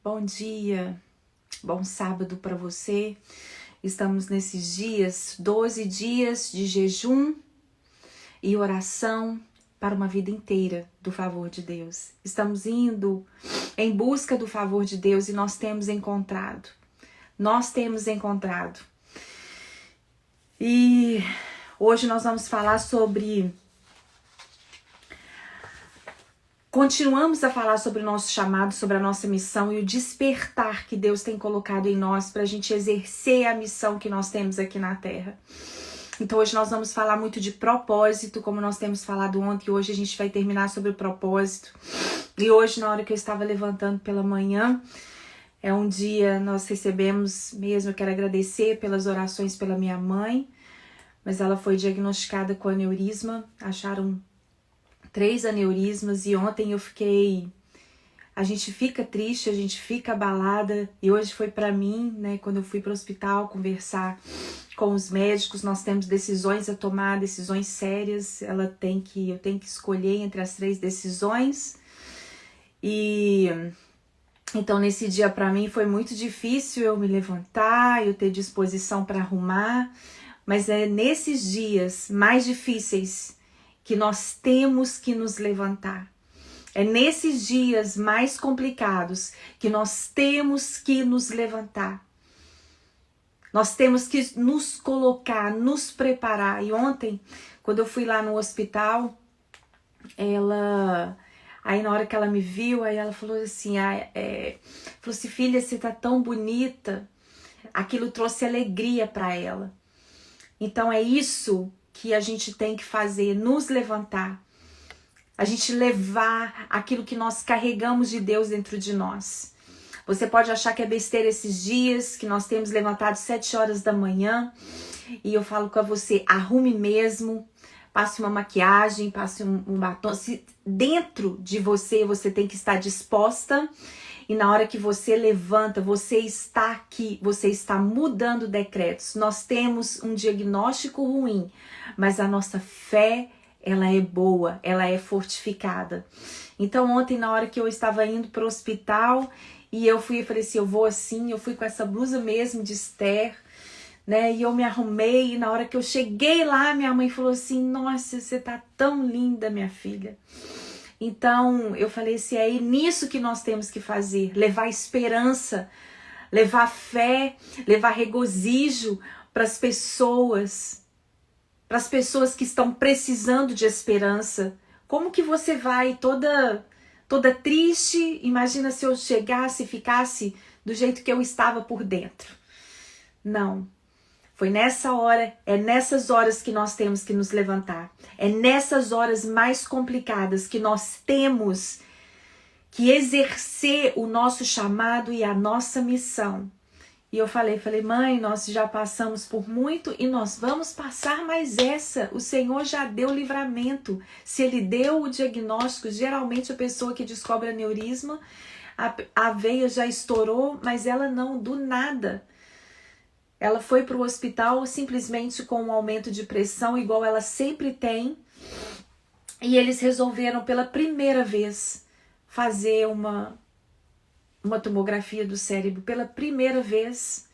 Bom dia, bom sábado para você. Estamos nesses dias, 12 dias de jejum e oração para uma vida inteira do favor de Deus. Estamos indo em busca do favor de Deus e nós temos encontrado. E hoje nós vamos falar Continuamos a falar sobre o nosso chamado, sobre a nossa missão e o despertar que Deus tem colocado em nós para a gente exercer a missão que nós temos aqui na Terra. Então hoje nós vamos falar muito de propósito, como nós temos falado ontem. Hoje a gente vai terminar sobre o propósito. E hoje, na hora que eu estava levantando pela manhã, é um dia nós recebemos mesmo, eu quero agradecer pelas orações pela minha mãe, mas ela foi diagnosticada com aneurisma, acharam 3 aneurismas e ontem a gente fica triste, a gente fica abalada e hoje foi pra mim, né, quando eu fui pro hospital conversar com os médicos, nós temos decisões a tomar, decisões sérias, eu tenho que escolher entre as 3 decisões e então nesse dia pra mim foi muito difícil eu me levantar, eu ter disposição para arrumar, mas é nesses dias mais difíceis que nós temos que nos levantar. É nesses dias mais complicados que nós temos que nos levantar. Nós temos que nos colocar, nos preparar. E ontem, quando eu fui lá no hospital, aí na hora que ela me viu, aí ela falou assim, falou assim, filha, você tá tão bonita. Aquilo trouxe alegria para ela. Então é isso que a gente tem que fazer, nos levantar. A gente levar aquilo que nós carregamos de Deus dentro de nós. Você pode achar que é besteira esses dias, que nós temos levantado 7 horas da manhã, e eu falo com você, arrume mesmo, passe uma maquiagem, passe um batom. Dentro de você, você tem que estar disposta, e na hora que você levanta, você está aqui, você está mudando decretos. Nós temos um diagnóstico ruim, mas a nossa fé, ela é boa, ela é fortificada. Então ontem, na hora que eu estava indo para o hospital, e eu falei assim, eu vou assim, eu fui com essa blusa mesmo de Esther, né, e eu me arrumei, e na hora que eu cheguei lá, minha mãe falou assim, nossa, você tá tão linda, minha filha. Então, eu falei assim, é nisso que nós temos que fazer, levar esperança, levar fé, levar regozijo para as pessoas que estão precisando de esperança. Como que você vai toda triste? Imagina se eu chegasse e ficasse do jeito que eu estava por dentro. Não. Foi nessa hora, é nessas horas que nós temos que nos levantar. É nessas horas mais complicadas que nós temos que exercer o nosso chamado e a nossa missão. E eu falei, mãe, nós já passamos por muito e nós vamos passar mais essa. O Senhor já deu livramento. Se Ele deu o diagnóstico, geralmente a pessoa que descobre aneurisma, a veia já estourou, mas ela não, do nada. Ela foi para o hospital simplesmente com um aumento de pressão, igual ela sempre tem. E eles resolveram pela primeira vez fazer uma tomografia do cérebro. Pela primeira vez.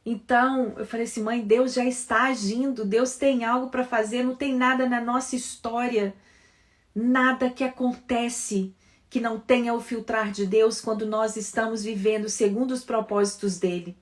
Então, eu falei assim, mãe, Deus já está agindo. Deus tem algo para fazer. Não tem nada na nossa história. Nada que acontece que não tenha o filtrar de Deus quando nós estamos vivendo segundo os propósitos dele.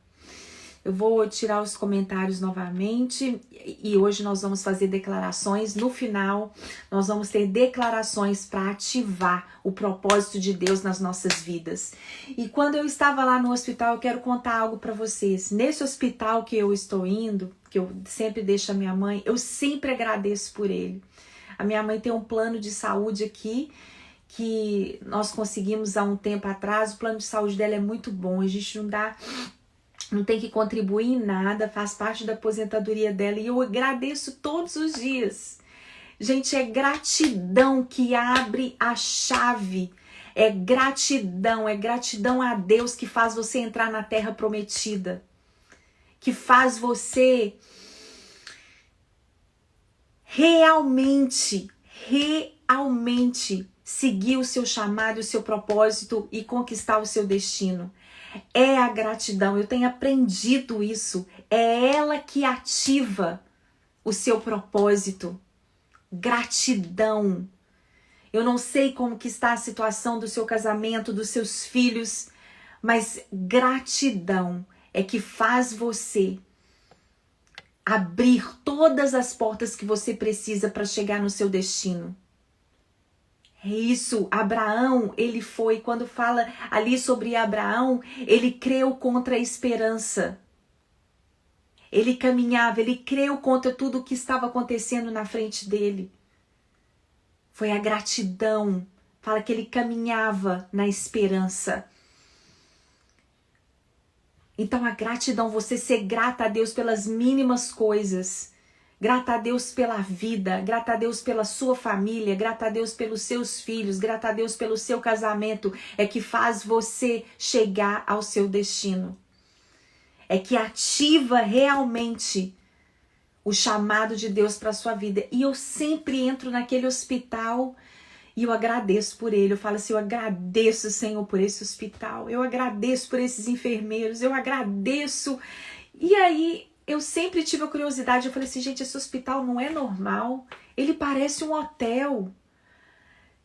Eu vou tirar os comentários novamente e hoje nós vamos fazer declarações. No final, nós vamos ter declarações para ativar o propósito de Deus nas nossas vidas. E quando eu estava lá no hospital, eu quero contar algo para vocês. Nesse hospital que eu estou indo, que eu sempre deixo a minha mãe, eu sempre agradeço por ele. A minha mãe tem um plano de saúde aqui, que nós conseguimos há um tempo atrás. O plano de saúde dela é muito bom, a gente não tem que contribuir em nada, faz parte da aposentadoria dela e eu agradeço todos os dias. Gente, é gratidão que abre a chave, é gratidão a Deus que faz você entrar na terra prometida, que faz você realmente seguir o seu chamado, o seu propósito e conquistar o seu destino. É a gratidão, eu tenho aprendido isso. É ela que ativa o seu propósito. Gratidão. Eu não sei como que está a situação do seu casamento, dos seus filhos, mas gratidão é que faz você abrir todas as portas que você precisa para chegar no seu destino. É isso, Abraão, ele foi, quando fala ali sobre Abraão, ele creu contra a esperança. Ele caminhava, ele creu contra tudo o que estava acontecendo na frente dele. Foi a gratidão, fala que ele caminhava na esperança. Então a gratidão, você ser grata a Deus pelas mínimas coisas, grata a Deus pela vida, grata a Deus pela sua família, grata a Deus pelos seus filhos, grata a Deus pelo seu casamento, é que faz você chegar ao seu destino. É que ativa realmente o chamado de Deus para a sua vida. E eu sempre entro naquele hospital e eu agradeço por ele. Eu falo assim, eu agradeço, Senhor, por esse hospital. Eu agradeço por esses enfermeiros. Eu agradeço. E aí, eu sempre tive a curiosidade. Eu falei assim, gente, esse hospital não é normal. Ele parece um hotel.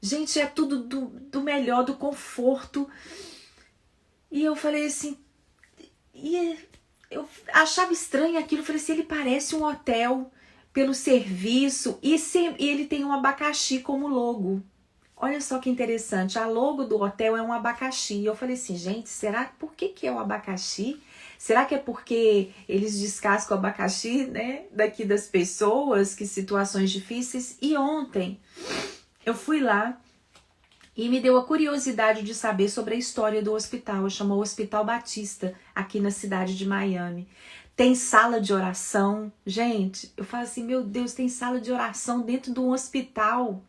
Gente, é tudo do melhor, do conforto. E eu falei assim... Eu achava estranho aquilo, eu falei assim, ele parece um hotel pelo serviço e ele tem um abacaxi como logo. Olha só que interessante, a logo do hotel é um abacaxi. Eu falei assim, gente, será por que é o abacaxi? Será que é porque eles descascam o abacaxi, né, daqui das pessoas, que situações difíceis? E ontem eu fui lá e me deu a curiosidade de saber sobre a história do hospital. Chamou Hospital Batista, aqui na cidade de Miami. Tem sala de oração. Gente, eu falo assim, meu Deus, tem sala de oração dentro de um hospital.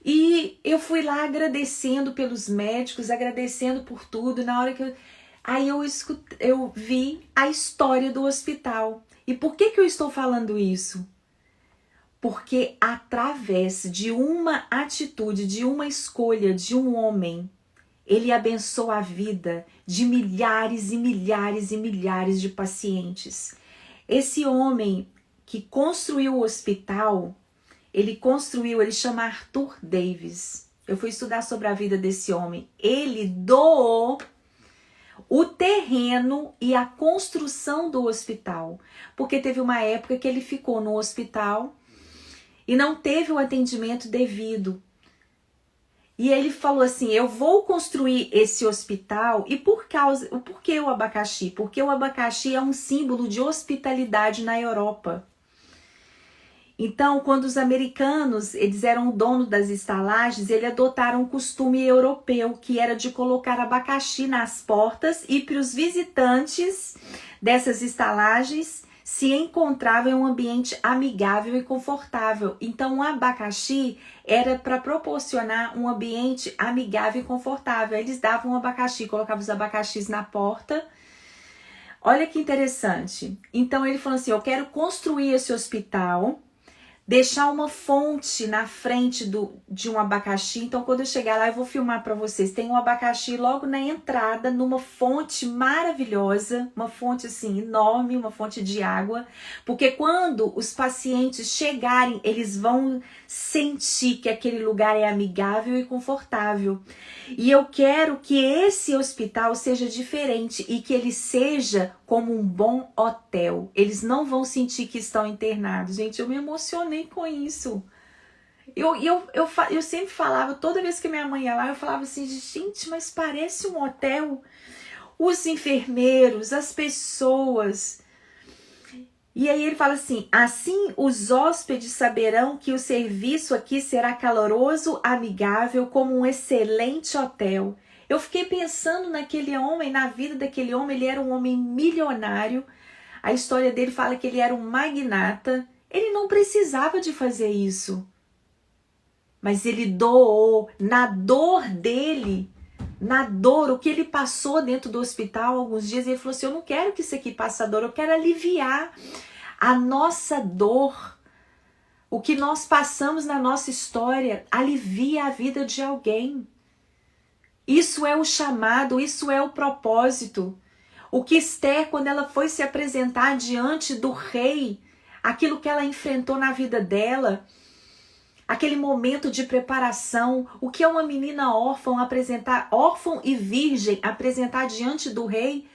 E eu fui lá agradecendo pelos médicos, agradecendo por tudo. Na hora que eu vi a história do hospital. E por que eu estou falando isso? Porque através de uma atitude, de uma escolha de um homem, ele abençoa a vida de milhares e milhares e milhares de pacientes. Esse homem que construiu o hospital, ele chama Arthur Davis. Eu fui estudar sobre a vida desse homem. Ele doou o terreno e a construção do hospital. Porque teve uma época que ele ficou no hospital e não teve o atendimento devido. E ele falou assim, eu vou construir esse hospital. E por que o abacaxi? Porque o abacaxi é um símbolo de hospitalidade na Europa. Então, quando os americanos, eles eram donos das estalagens, eles adotaram um costume europeu, que era de colocar abacaxi nas portas e para os visitantes dessas estalagens se encontravam em um ambiente amigável e confortável. Então, o abacaxi era para proporcionar um ambiente amigável e confortável. Eles davam um abacaxi, colocavam os abacaxis na porta. Olha que interessante. Então, ele falou assim, eu quero construir esse hospital, deixar uma fonte na frente de um abacaxi. Então, quando eu chegar lá, eu vou filmar para vocês. Tem um abacaxi logo na entrada, numa fonte maravilhosa, uma fonte assim enorme, uma fonte de água. Porque quando os pacientes chegarem, eles vão sentir que aquele lugar é amigável e confortável. E eu quero que esse hospital seja diferente e que ele seja como um bom hotel. Eles não vão sentir que estão internados. Gente, eu me emocionei com isso. Eu sempre falava, toda vez que minha mãe ia lá, eu falava assim, gente, mas parece um hotel. Os enfermeiros, as pessoas. E aí ele fala assim, assim os hóspedes saberão que o serviço aqui será caloroso, amigável, como um excelente hotel. Eu fiquei pensando naquele homem, na vida daquele homem. Ele era um homem milionário. A história dele fala que ele era um magnata. Ele não precisava de fazer isso. Mas ele doou na dor dele, na dor, o que ele passou dentro do hospital alguns dias. Ele falou assim, eu não quero que isso aqui passe a dor, eu quero aliviar a nossa dor. O que nós passamos na nossa história alivia a vida de alguém. Isso é o chamado, isso é o propósito. O que Esther, quando ela foi se apresentar diante do rei, aquilo que ela enfrentou na vida dela, aquele momento de preparação, o que é uma menina órfã apresentar, órfã e virgem apresentar diante do rei,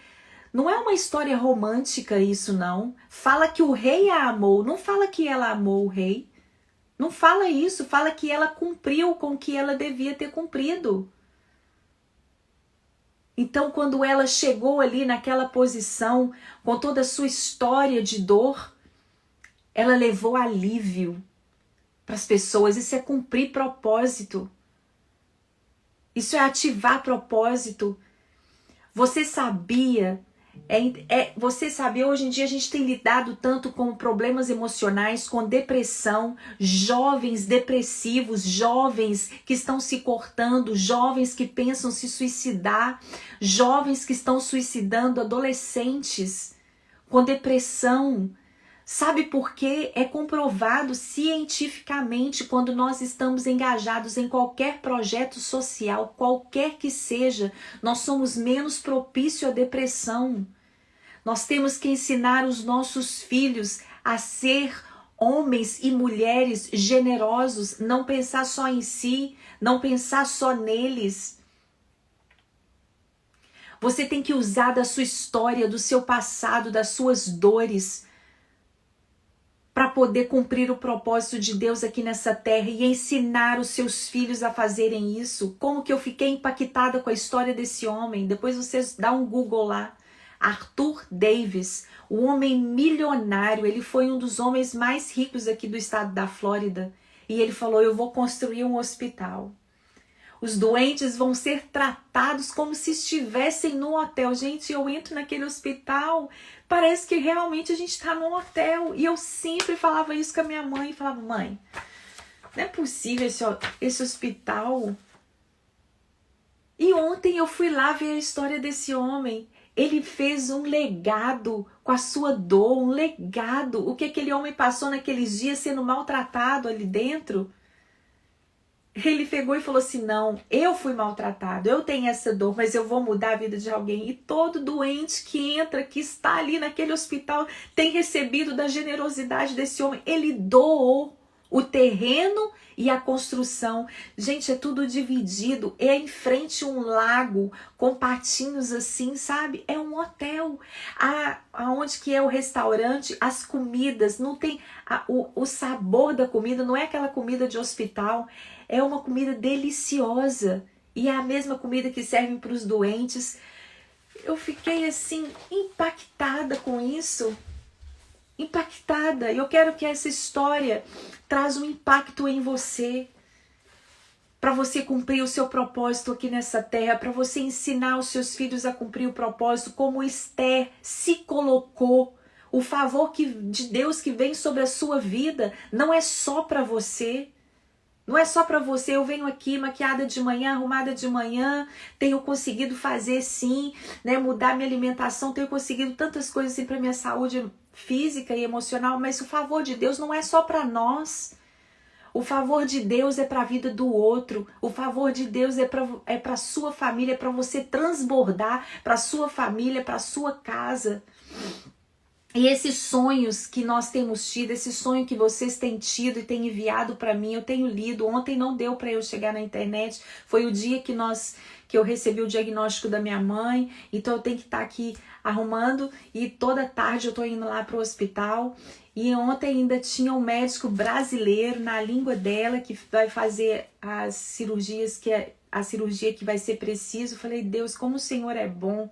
não é uma história romântica isso não. Fala que o rei a amou, não fala que ela amou o rei. Não fala isso, fala que ela cumpriu com o que ela devia ter cumprido. Então, quando ela chegou ali naquela posição, com toda a sua história de dor, ela levou alívio para as pessoas. Isso é cumprir propósito. Isso é ativar propósito. Você sabia? Você sabia, hoje em dia a gente tem lidado tanto com problemas emocionais, com depressão, jovens depressivos, jovens que estão se cortando, jovens que pensam se suicidar, jovens que estão suicidando, adolescentes com depressão. Sabe por quê? É comprovado cientificamente quando nós estamos engajados em qualquer projeto social, qualquer que seja, nós somos menos propícios à depressão. Nós temos que ensinar os nossos filhos a ser homens e mulheres generosos, não pensar só em si, não pensar só neles. Você tem que usar da sua história, do seu passado, das suas dores, para poder cumprir o propósito de Deus aqui nessa terra e ensinar os seus filhos a fazerem isso. Como que eu fiquei impactada com a história desse homem. Depois vocês dão um Google lá. Arthur Davis, o homem milionário, ele foi um dos homens mais ricos aqui do estado da Flórida. E ele falou, eu vou construir um hospital. Os doentes vão ser tratados como se estivessem no hotel. Gente, eu entro naquele hospital, parece que realmente a gente está num hotel. E eu sempre falava isso com a minha mãe. Falava, mãe, não é possível esse hospital. E ontem eu fui lá ver a história desse homem. Ele fez um legado com a sua dor, um legado. O que aquele homem passou naqueles dias sendo maltratado ali dentro. Ele pegou e falou assim, não, eu fui maltratado, eu tenho essa dor, mas eu vou mudar a vida de alguém. E todo doente que entra, que está ali naquele hospital, tem recebido da generosidade desse homem. Ele doou o terreno e a construção. Gente, é tudo dividido. É em frente a um lago, com patinhos assim, sabe? É um hotel. Aonde que é o restaurante, as comidas, não tem... O sabor da comida não é aquela comida de hospital. É uma comida deliciosa. E é a mesma comida que servem para os doentes. Eu fiquei assim, impactada com isso. Impactada. Eu quero que essa história traz um impacto em você. Para você cumprir o seu propósito aqui nessa terra. Para você ensinar os seus filhos a cumprir o propósito. Como Esther se colocou. O favor de Deus que vem sobre a sua vida não é só para você. Não é só para você, eu venho aqui maquiada de manhã, arrumada de manhã, tenho conseguido fazer sim, né, mudar minha alimentação, tenho conseguido tantas coisas assim para minha saúde física e emocional, mas o favor de Deus não é só para nós. O favor de Deus é para a vida do outro. O favor de Deus é para a sua família, é para você transbordar para a sua família, para a sua casa. E esses sonhos que nós temos tido, esse sonho que vocês têm tido e têm enviado para mim, eu tenho lido. Ontem não deu para eu chegar na internet, foi o dia que eu recebi o diagnóstico da minha mãe, então eu tenho que estar aqui arrumando e toda tarde eu tô indo lá pro hospital. E ontem ainda tinha um médico brasileiro na língua dela que vai fazer as cirurgias, a cirurgia que vai ser preciso. Eu falei, Deus, como o Senhor é bom.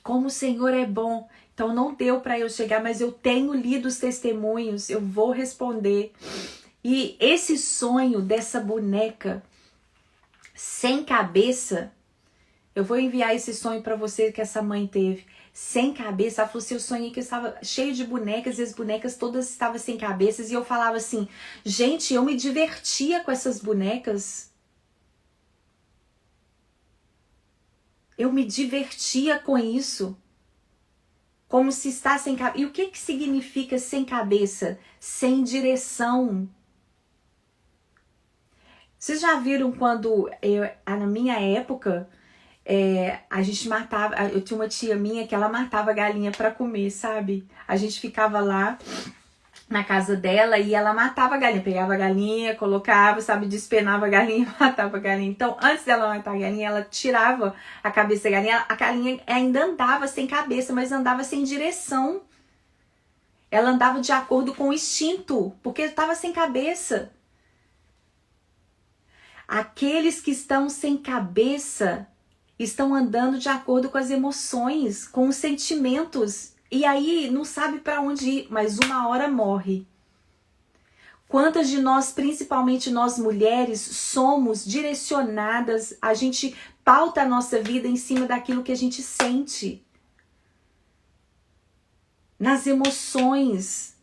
Como o Senhor é bom. Então não deu para eu chegar, mas eu tenho lido os testemunhos, eu vou responder. E esse sonho dessa boneca sem cabeça, eu vou enviar esse sonho para você que essa mãe teve. Sem cabeça, ela falou assim, eu sonhei que eu estava cheio de bonecas e as bonecas todas estavam sem cabeças. E eu falava assim, gente, eu me divertia com essas bonecas. Eu me divertia com isso. como se está sem cabeça. E o que significa sem cabeça? Sem direção. Vocês já viram quando, na minha época, a gente matava, eu tinha uma tia minha que ela matava galinha pra comer, sabe? A gente ficava lá na casa dela e ela matava a galinha, pegava a galinha, colocava, sabe, despenava a galinha, matava a galinha. Então, antes dela matar a galinha, ela tirava a cabeça da galinha, a galinha ainda andava sem cabeça, mas andava sem direção. Ela andava de acordo com o instinto, porque estava sem cabeça. Aqueles que estão sem cabeça estão andando de acordo com as emoções, com os sentimentos. E aí não sabe para onde ir, mas uma hora morre. Quantas de nós, principalmente nós mulheres, somos direcionadas, a gente pauta a nossa vida em cima daquilo que a gente sente. Nas emoções.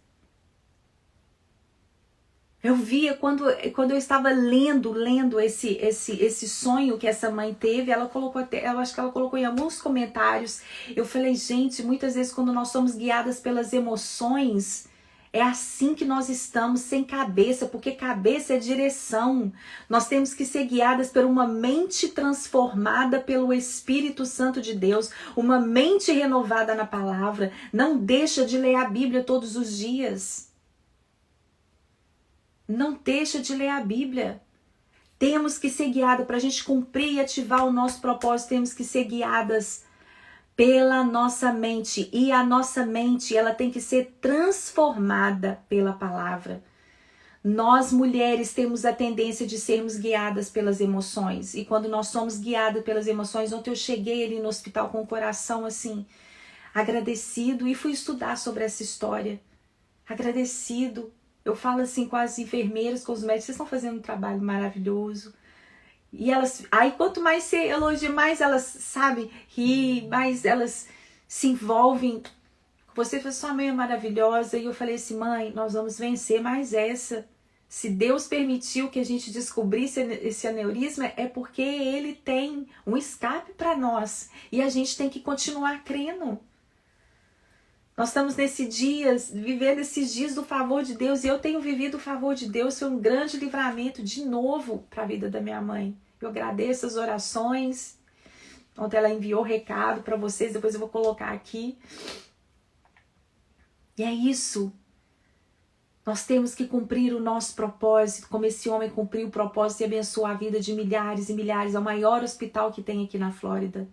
Eu via quando eu estava lendo esse sonho que essa mãe teve, ela colocou até, eu acho que ela colocou em alguns comentários. Eu falei, gente, muitas vezes quando nós somos guiadas pelas emoções, é assim que nós estamos, sem cabeça, porque cabeça é direção. Nós temos que ser guiadas por uma mente transformada pelo Espírito Santo de Deus, uma mente renovada na palavra. Não deixa de ler a Bíblia todos os dias. Não deixa de ler a Bíblia. Temos que ser guiadas para a gente cumprir e ativar o nosso propósito. Temos que ser guiadas pela nossa mente. E a nossa mente, ela tem que ser transformada pela palavra. Nós, mulheres, temos a tendência de sermos guiadas pelas emoções. E quando nós somos guiadas pelas emoções, ontem eu cheguei ali no hospital com o coração assim, agradecido, e fui estudar sobre essa história. Agradecido. Eu falo assim com as enfermeiras, com os médicos, vocês estão fazendo um trabalho maravilhoso. E elas, aí quanto mais você elogia, mais elas, sabe, rir, mais elas se envolvem. Você foi sua mãe maravilhosa. E eu falei assim, mãe, nós vamos vencer mais essa. Se Deus permitiu que a gente descobrisse esse aneurisma, é porque Ele tem um escape para nós. E a gente tem que continuar crendo. Nós estamos vivendo esses dias do favor de Deus, e eu tenho vivido o favor de Deus. Foi um grande livramento de novo para a vida da minha mãe. Eu agradeço as orações. Ontem ela enviou recado para vocês, depois eu vou colocar aqui. E é isso. Nós temos que cumprir o nosso propósito, como esse homem cumpriu o propósito e abençoou a vida de milhares e milhares. É o maior hospital que tem aqui na Flórida.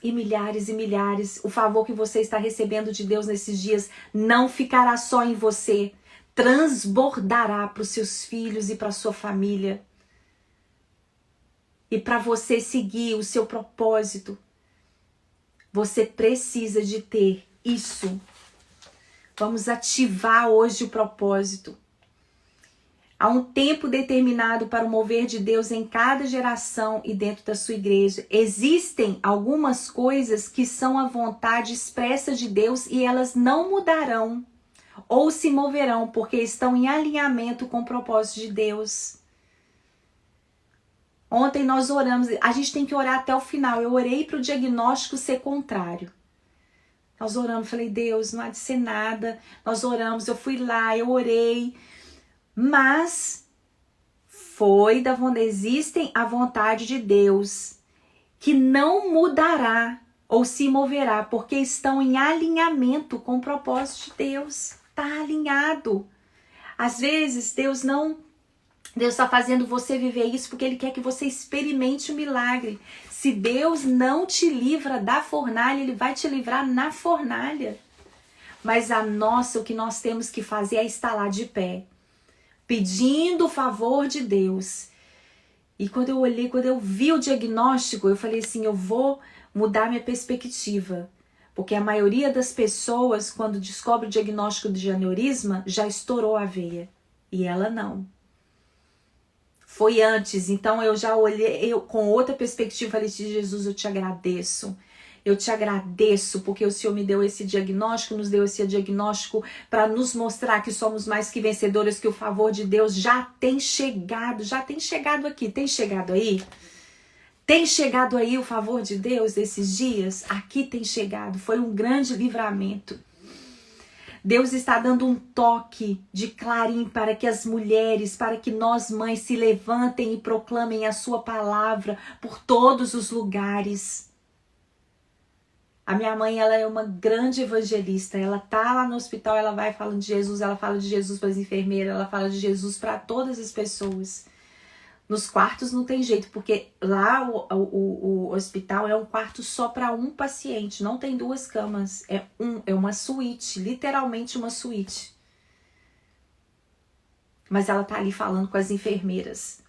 E milhares, o favor que você está recebendo de Deus nesses dias não ficará só em você, transbordará para os seus filhos e para a sua família. E para você seguir o seu propósito, você precisa de ter isso. Vamos ativar hoje o propósito. Há um tempo determinado para o mover de Deus em cada geração e dentro da sua igreja. Existem algumas coisas que são a vontade expressa de Deus e elas não mudarão ou se moverão porque estão em alinhamento com o propósito de Deus. Ontem nós oramos, a gente tem que orar até o final. Eu orei para o diagnóstico ser contrário. Nós oramos, falei, Deus, não há de ser nada. Nós oramos, eu fui lá, eu orei. Mas existem a vontade de Deus, que não mudará ou se moverá, porque estão em alinhamento com o propósito de Deus. Está alinhado. Às vezes Deus está fazendo você viver isso porque Ele quer que você experimente o milagre. Se Deus não te livra da fornalha, Ele vai te livrar na fornalha. Mas o que nós temos que fazer é estar lá de pé, pedindo o favor de Deus. E quando eu vi o diagnóstico, eu falei assim, eu vou mudar minha perspectiva. Porque a maioria das pessoas, quando descobre o diagnóstico de aneurisma, já estourou a veia. E ela não. Foi antes, então eu já olhei com outra perspectiva, falei, Jesus, eu te agradeço. Eu te agradeço porque o Senhor me deu esse diagnóstico, nos deu esse diagnóstico para nos mostrar que somos mais que vencedoras, que o favor de Deus já tem chegado aqui. Tem chegado aí? Tem chegado aí o favor de Deus esses dias? Aqui tem chegado, foi um grande livramento. Deus está dando um toque de clarim para que as mulheres, para que nós mães se levantem e proclamem a sua palavra por todos os lugares. A minha mãe, ela é uma grande evangelista, ela tá lá no hospital, ela vai falando de Jesus, ela fala de Jesus para as enfermeiras, ela fala de Jesus para todas as pessoas. Nos quartos não tem jeito, porque lá o hospital é um quarto só para um paciente, não tem 2 camas, é uma suíte, literalmente uma suíte. Mas ela tá ali falando com as enfermeiras.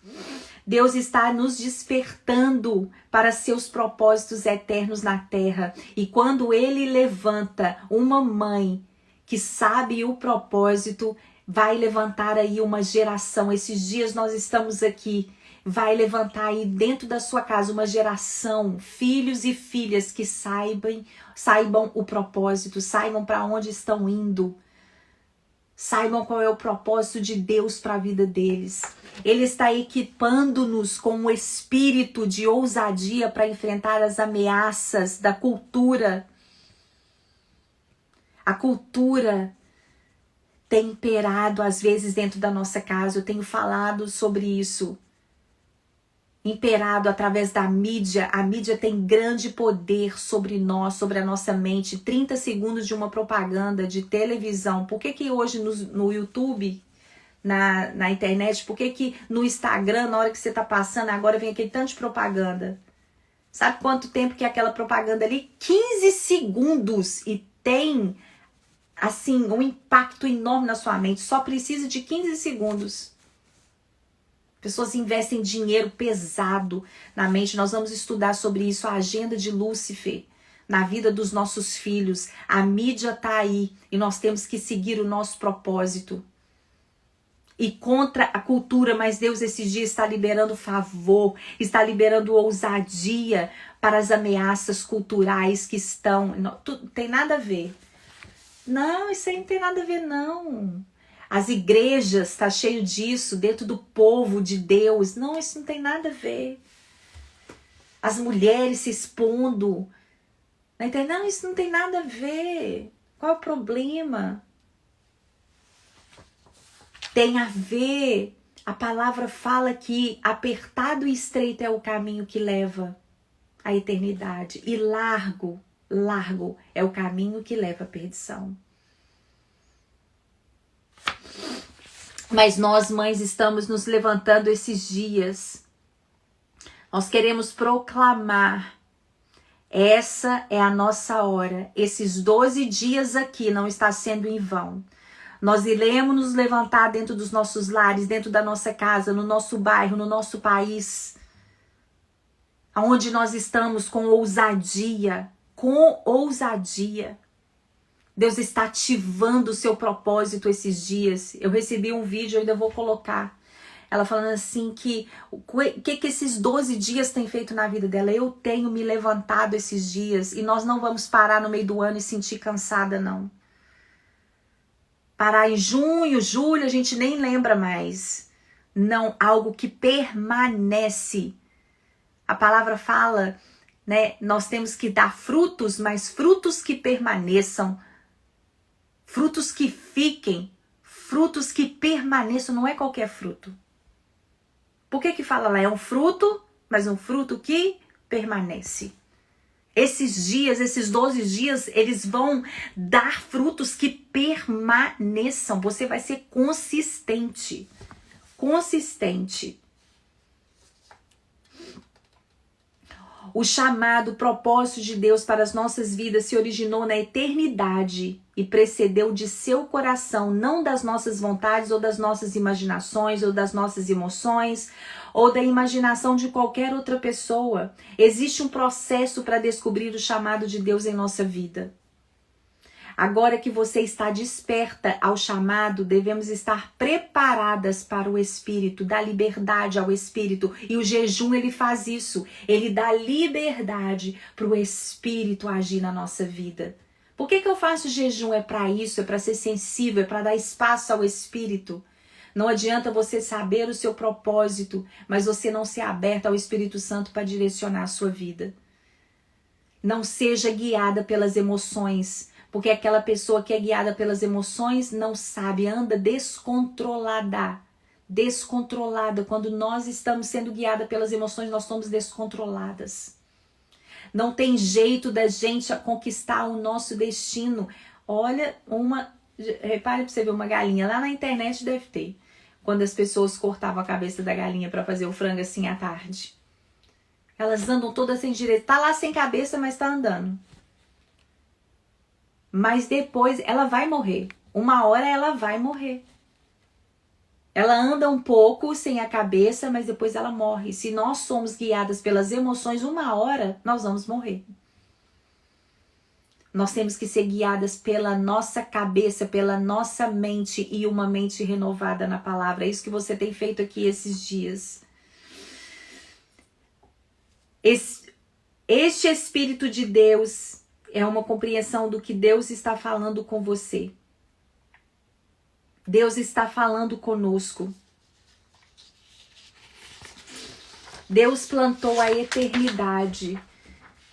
Deus está nos despertando para seus propósitos eternos na terra. E quando Ele levanta uma mãe que sabe o propósito, vai levantar aí uma geração. Esses dias nós estamos aqui. Vai levantar aí dentro da sua casa uma geração, filhos e filhas que saibam o propósito, saibam para onde estão indo. Saibam qual é o propósito de Deus para a vida deles. Ele está equipando-nos com um espírito de ousadia para enfrentar as ameaças da cultura. A cultura tem imperado às vezes dentro da nossa casa. Eu tenho falado sobre isso. Imperado através da mídia. A mídia tem grande poder sobre nós, sobre a nossa mente. 30 segundos de uma propaganda de televisão. Por que hoje no YouTube, na internet, por que no Instagram, na hora que você tá passando, agora vem aquele tanto de propaganda? Sabe quanto tempo que é aquela propaganda ali? 15 segundos. E tem, assim, um impacto enorme na sua mente. Só precisa de 15 segundos. Pessoas investem dinheiro pesado na mente. Nós vamos estudar sobre isso, a agenda de Lúcifer na vida dos nossos filhos. A mídia está aí e nós temos que seguir o nosso propósito. E contra a cultura, mas Deus esses dias está liberando favor, está liberando ousadia para as ameaças culturais que estão... Não tem nada a ver. Não, isso aí não tem nada a ver, não. As igrejas, está cheio disso, dentro do povo de Deus. Não, isso não tem nada a ver. As mulheres se expondo. Não, isso não tem nada a ver. Qual é o problema? Tem a ver. A palavra fala que apertado e estreito é o caminho que leva à eternidade. E largo é o caminho que leva à perdição. Mas nós, mães, estamos nos levantando esses dias. Nós queremos proclamar. Essa é a nossa hora. Esses 12 dias aqui não está sendo em vão. Nós iremos nos levantar dentro dos nossos lares, dentro da nossa casa, no nosso bairro, no nosso país. Onde nós estamos com ousadia. Com ousadia. Deus está ativando o seu propósito esses dias. Eu recebi um vídeo, eu ainda vou colocar. Ela falando assim que o que esses 12 dias tem feito na vida dela. Eu tenho me levantado esses dias e nós não vamos parar no meio do ano e sentir cansada, não. Parar em junho, julho, a gente nem lembra mais. Não, algo que permanece. A palavra fala, né? Nós temos que dar frutos, mas frutos que permaneçam. Frutos que fiquem, frutos que permaneçam, não é qualquer fruto. Por que fala lá? É um fruto, mas um fruto que permanece. Esses dias, esses 12 dias, eles vão dar frutos que permaneçam. Você vai ser consistente. Consistente. O chamado, o propósito de Deus para as nossas vidas se originou na eternidade e precedeu de seu coração, não das nossas vontades ou das nossas imaginações ou das nossas emoções ou da imaginação de qualquer outra pessoa. Existe um processo para descobrir o chamado de Deus em nossa vida. Agora que você está desperta ao chamado, devemos estar preparadas para o Espírito, dar liberdade ao Espírito. E o jejum, ele faz isso. Ele dá liberdade para o Espírito agir na nossa vida. Por que eu faço jejum? É para isso, é para ser sensível, é para dar espaço ao Espírito. Não adianta você saber o seu propósito, mas você não ser aberta ao Espírito Santo para direcionar a sua vida. Não seja guiada pelas emoções, porque aquela pessoa que é guiada pelas emoções não sabe, anda descontrolada. Descontrolada. Quando nós estamos sendo guiadas pelas emoções, nós estamos descontroladas. Não tem jeito da gente conquistar o nosso destino. Olha, repare pra você ver uma galinha. Lá na internet deve ter. Quando as pessoas cortavam a cabeça da galinha para fazer o frango assim à tarde. Elas andam todas sem direito. Tá lá sem cabeça, mas tá andando. Mas depois ela vai morrer. Uma hora ela vai morrer. Ela anda um pouco sem a cabeça, mas depois ela morre. Se nós somos guiadas pelas emoções, uma hora nós vamos morrer. Nós temos que ser guiadas pela nossa cabeça, pela nossa mente e uma mente renovada na palavra. É isso que você tem feito aqui esses dias. Este Espírito de Deus é uma compreensão do que Deus está falando com você. Deus está falando conosco. Deus plantou a eternidade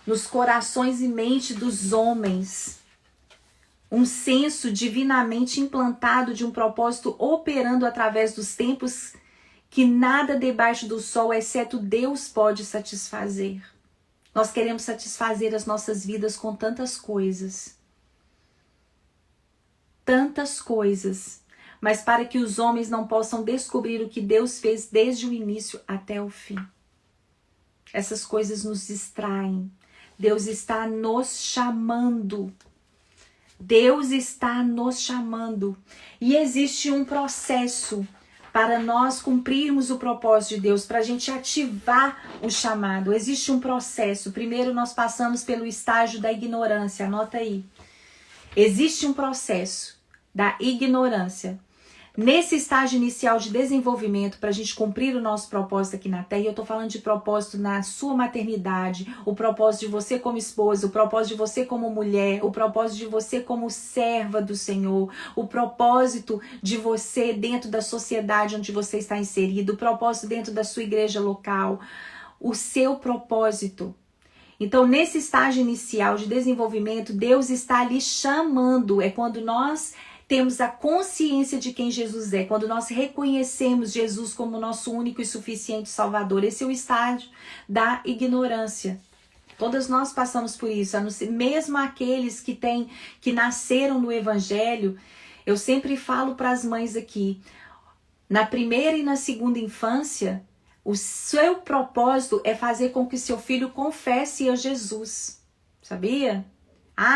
nos corações e mente dos homens. Um senso divinamente implantado de um propósito operando através dos tempos que nada debaixo do sol, exceto Deus, pode satisfazer. Nós queremos satisfazer as nossas vidas com tantas coisas. Tantas coisas. Mas para que os homens não possam descobrir o que Deus fez desde o início até o fim. Essas coisas nos distraem. Deus está nos chamando. Deus está nos chamando. E existe um processo para nós cumprirmos o propósito de Deus, para a gente ativar o chamado. Existe um processo. Primeiro nós passamos pelo estágio da ignorância. Anota aí. Existe um processo da ignorância. Nesse estágio inicial de desenvolvimento, para a gente cumprir o nosso propósito aqui na Terra, e eu estou falando de propósito na sua maternidade, o propósito de você como esposa, o propósito de você como mulher, o propósito de você como serva do Senhor, o propósito de você dentro da sociedade onde você está inserido, o propósito dentro da sua igreja local, o seu propósito. Então, nesse estágio inicial de desenvolvimento, Deus está lhe chamando. É quando nós temos a consciência de quem Jesus é, quando nós reconhecemos Jesus como nosso único e suficiente Salvador. Esse é o estágio da ignorância. Todas nós passamos por isso, mesmo aqueles que nasceram no Evangelho. Eu sempre falo para as mães aqui, na primeira e na segunda infância, o seu propósito é fazer com que seu filho confesse a Jesus, sabia?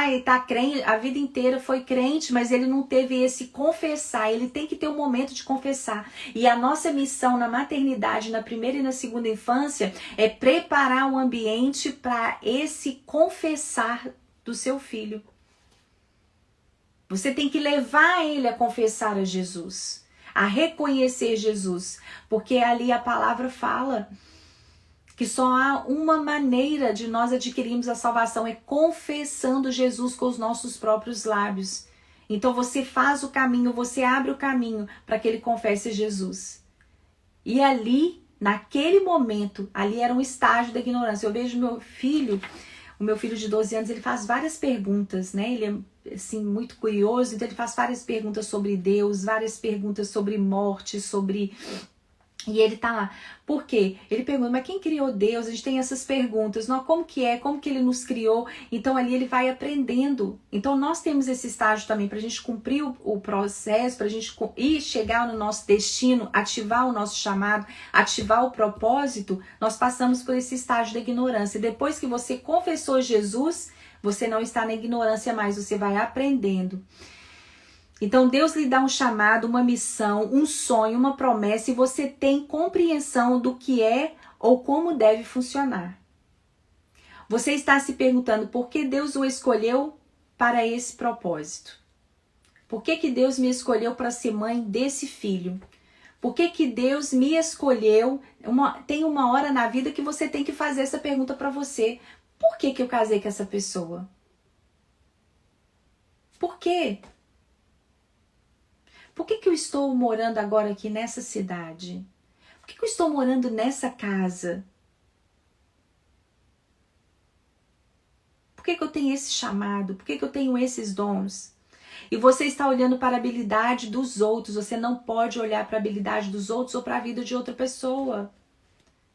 Ele tá crente, a vida inteira foi crente, mas ele não teve esse confessar. Ele tem que ter um momento de confessar. E a nossa missão na maternidade, na primeira e na segunda infância, é preparar o ambiente para esse confessar do seu filho. Você tem que levar ele a confessar a Jesus, a reconhecer Jesus, porque ali a palavra fala que só há uma maneira de nós adquirirmos a salvação, é confessando Jesus com os nossos próprios lábios. Então você faz o caminho, você abre o caminho para que ele confesse Jesus. E ali, naquele momento, ali era um estágio da ignorância. Eu vejo o meu filho de 12 anos, ele faz várias perguntas, né? Ele é assim, muito curioso, então ele faz várias perguntas sobre Deus, várias perguntas sobre morte, sobre... E ele tá lá. Por quê? Ele pergunta, mas quem criou Deus? A gente tem essas perguntas. Não, como que é? Como que ele nos criou? Então ali ele vai aprendendo. Então nós temos esse estágio também para a gente cumprir o processo, para a gente ir chegar no nosso destino, ativar o nosso chamado, ativar o propósito. Nós passamos por esse estágio da ignorância. Depois que você confessou Jesus, você não está na ignorância mais, você vai aprendendo. Então Deus lhe dá um chamado, uma missão, um sonho, uma promessa e você tem compreensão do que é ou como deve funcionar. Você está se perguntando por que Deus o escolheu para esse propósito? Por que Deus me escolheu para ser mãe desse filho? Por que Deus me escolheu? Tem uma hora na vida que você tem que fazer essa pergunta para você. Por que eu casei com essa pessoa? Por quê? Por que eu estou morando agora aqui nessa cidade? Por que eu estou morando nessa casa? Por que eu tenho esse chamado? Por que eu tenho esses dons? E você está olhando para a habilidade dos outros. Você não pode olhar para a habilidade dos outros ou para a vida de outra pessoa.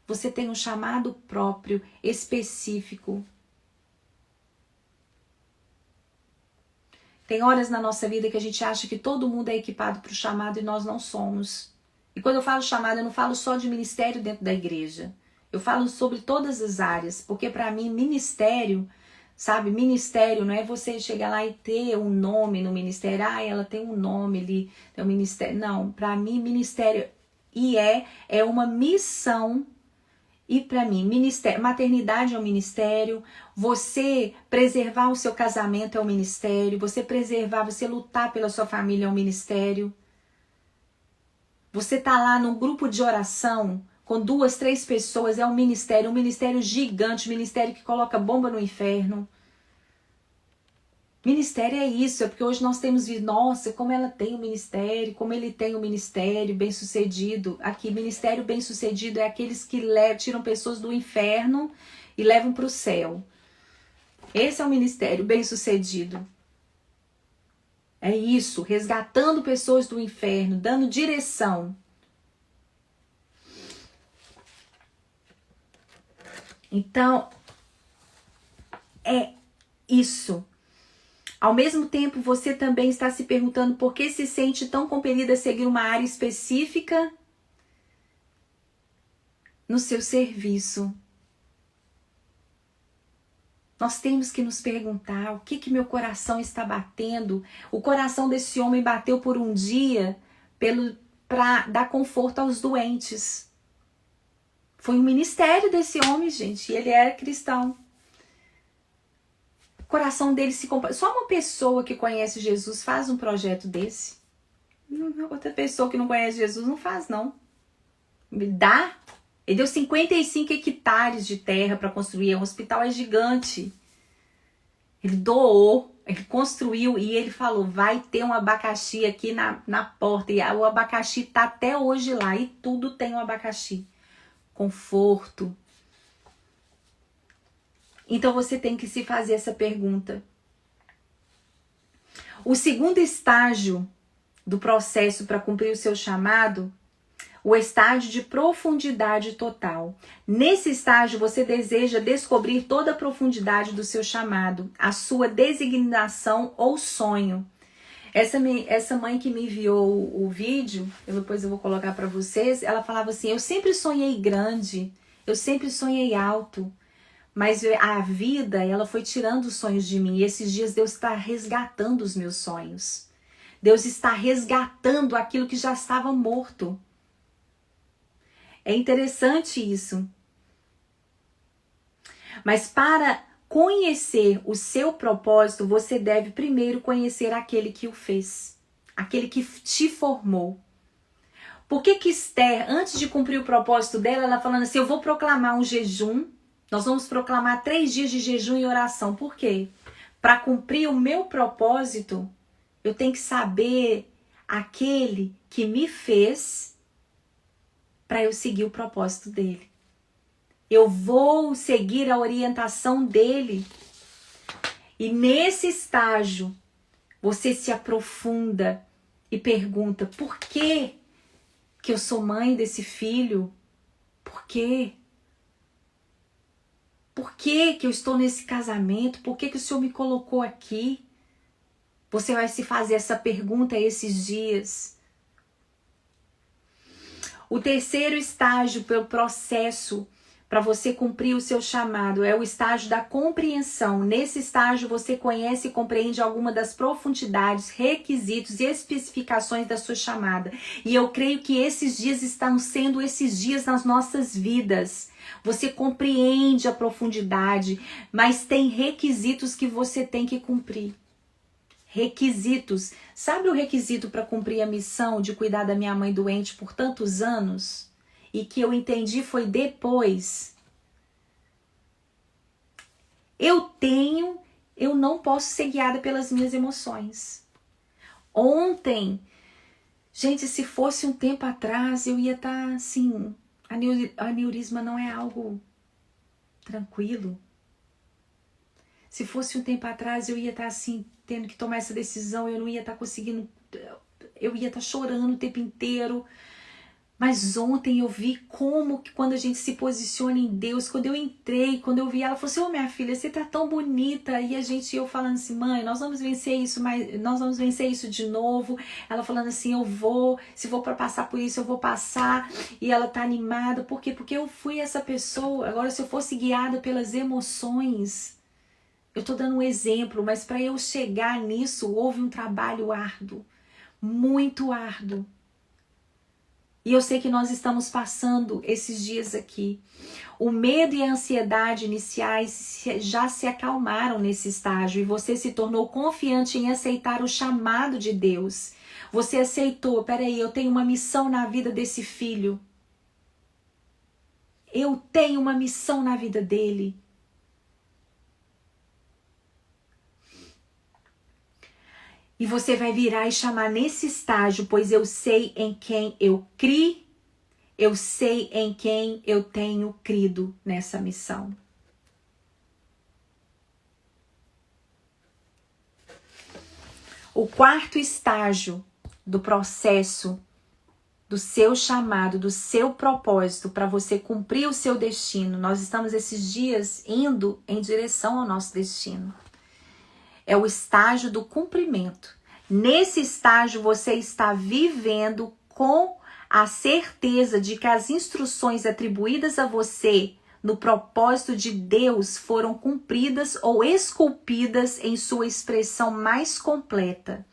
Você tem um chamado próprio, específico. Tem horas na nossa vida que a gente acha que todo mundo é equipado para o chamado e nós não somos. E quando eu falo chamado, eu não falo só de ministério dentro da igreja. Eu falo sobre todas as áreas, porque para mim ministério, sabe, ministério não é você chegar lá e ter um nome no ministério. Ah, ela tem um nome ali, tem um ministério. Não, para mim ministério é uma missão. E para mim, ministério, maternidade é um ministério, você preservar o seu casamento é um ministério, você preservar, você lutar pela sua família é um ministério. Você tá lá num grupo de oração com 2, 3 pessoas é um ministério gigante, um ministério que coloca bomba no inferno. Ministério é isso, é porque hoje nós temos visto, nossa, como ela tem um ministério, como ele tem um ministério bem sucedido. Aqui, ministério bem sucedido é aqueles que tiram pessoas do inferno e levam para o céu. Esse é um ministério bem sucedido. É isso, resgatando pessoas do inferno, dando direção. Então, é isso. Ao mesmo tempo, você também está se perguntando por que se sente tão compelida a seguir uma área específica no seu serviço. Nós temos que nos perguntar o que meu coração está batendo. O coração desse homem bateu por um dia para dar conforto aos doentes. Foi um ministério desse homem, gente, e ele era cristão. O coração dele se compara. Só uma pessoa que conhece Jesus faz um projeto desse. Outra pessoa que não conhece Jesus não faz, não. Ele deu 55 hectares de terra para construir. O hospital é gigante. Ele doou, ele construiu e ele falou, vai ter um abacaxi aqui na porta. E o abacaxi tá até hoje lá e tudo tem um abacaxi. Conforto. Então você tem que se fazer essa pergunta. O segundo estágio do processo para cumprir o seu chamado, o estágio de profundidade total. Nesse estágio você deseja descobrir toda a profundidade do seu chamado, a sua designação ou sonho. Essa mãe que me enviou o vídeo, depois eu vou colocar para vocês, ela falava assim, eu sempre sonhei grande, eu sempre sonhei alto. Mas a vida, ela foi tirando os sonhos de mim. E esses dias Deus está resgatando os meus sonhos. Deus está resgatando aquilo que já estava morto. É interessante isso. Mas para conhecer o seu propósito, você deve primeiro conhecer aquele que o fez. Aquele que te formou. Por que Esther, antes de cumprir o propósito dela, ela falando assim, eu vou proclamar um jejum. Nós vamos proclamar 3 dias de jejum e oração. Por quê? Para cumprir o meu propósito, eu tenho que saber aquele que me fez para eu seguir o propósito dele. Eu vou seguir a orientação dele. E nesse estágio, você se aprofunda e pergunta, por que eu sou mãe desse filho? Por quê? Por que eu estou nesse casamento? Por que o Senhor me colocou aqui? Você vai se fazer essa pergunta esses dias. O terceiro estágio pelo processo para você cumprir o seu chamado é o estágio da compreensão. Nesse estágio você conhece e compreende alguma das profundidades, requisitos e especificações da sua chamada. E eu creio que esses dias estão sendo esses dias nas nossas vidas. Você compreende a profundidade, mas tem requisitos que você tem que cumprir. Requisitos. Sabe o requisito para cumprir a missão de cuidar da minha mãe doente por tantos anos? E que eu entendi foi depois. Eu não posso ser guiada pelas minhas emoções. Ontem, Gente, se fosse um tempo atrás, eu ia estar assim, aneurisma não é algo tranquilo. Se fosse um tempo atrás, eu ia estar assim, tendo que tomar essa decisão, eu não ia estar conseguindo, eu ia estar chorando o tempo inteiro. Mas ontem eu vi como que quando a gente se posiciona em Deus, quando eu entrei, quando eu vi ela, falou assim, ô minha filha, você tá tão bonita. E eu falando assim, mãe, nós vamos vencer isso, mas nós vamos vencer isso de novo. Ela falando assim, se for para passar por isso, eu vou passar. E ela tá animada, por quê? Porque eu fui essa pessoa. Agora, se eu fosse guiada pelas emoções, eu tô dando um exemplo, mas para eu chegar nisso, houve um trabalho árduo, muito árduo. E eu sei que nós estamos passando esses dias aqui. O medo e a ansiedade iniciais já se acalmaram nesse estágio e você se tornou confiante em aceitar o chamado de Deus. Você aceitou, peraí, eu tenho uma missão na vida desse filho. Eu tenho uma missão na vida dele. E você vai virar e chamar nesse estágio, pois eu sei em quem eu criei. Eu sei em quem eu tenho crido nessa missão. O quarto estágio do processo do seu chamado, do seu propósito para você cumprir o seu destino. Nós estamos esses dias indo em direção ao nosso destino. É o estágio do cumprimento. Nesse estágio você está vivendo com a certeza de que as instruções atribuídas a você no propósito de Deus foram cumpridas ou esculpidas em sua expressão mais completa.